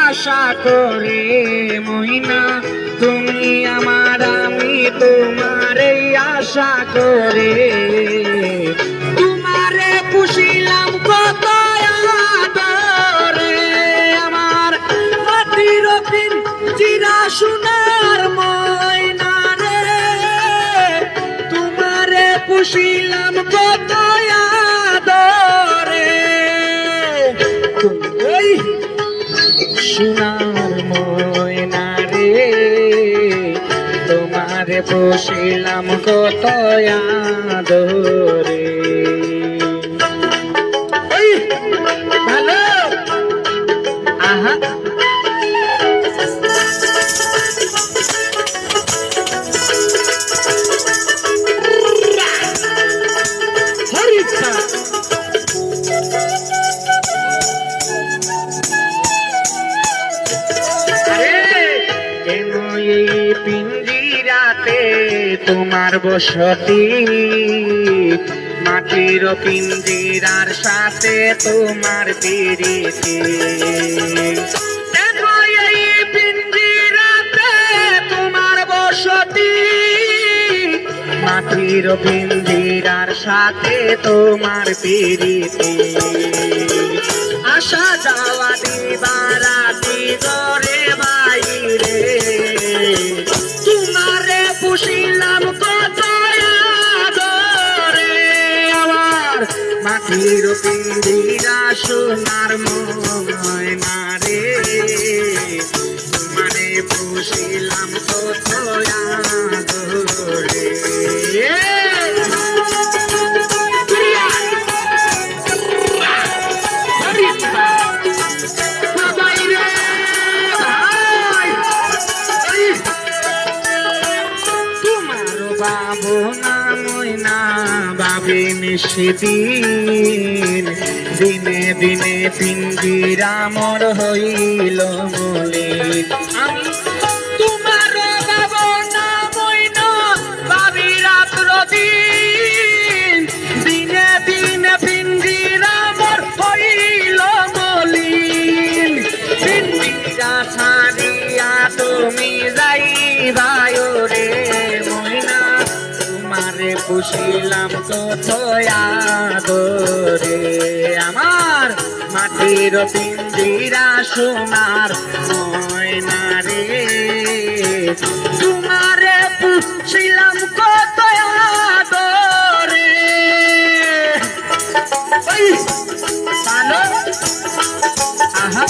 আশা করে মহিনা তুমি আমার আমি তোমার এই আশা করে তোমারে পুষিলাম কত আদরে আমার মাটির চিরা সোনার ময়না রে তোমারে পুষিলাম কত আদরে ওই সোনার ময়না রে তোমারে পুষিলাম কত আদরে ভালো আহা পিঞ্জিরাতে তোমার বসতি মাটির পিঞ্জিরার সাথে তোমার পিরিতি পিঞ্জিরাতে তোমার বসতি মাটির পিঞ্জিরার সাথে তোমার পিরিতি আসা যাওয়া দিবারাতি করে বাইরে তোমারে পুষিলাম কত আদরে আমার মাটির পিঞ্জিরা সোনার ময়না রে তোমারে পুষিলাম কত আদরে ভাবনা ময়না ভাবে নিশিদিন দিনে দিনে পিঞ্জিরা মর হইল মলিন আমি তোমার ভাবনা ময়না ভাবি রাত্র দিন দিনে দিনে পিঞ্জিরা মর হইল মলিন পিঞ্জিরা ছাড়িয়া তুমি যাইবাই রে তোমারে পুষিলাম কত আদরে আমার মাটির পিঞ্জিরা সোনার ময়না রে তোমারে পুষিলাম কত আদরে ভালো আহা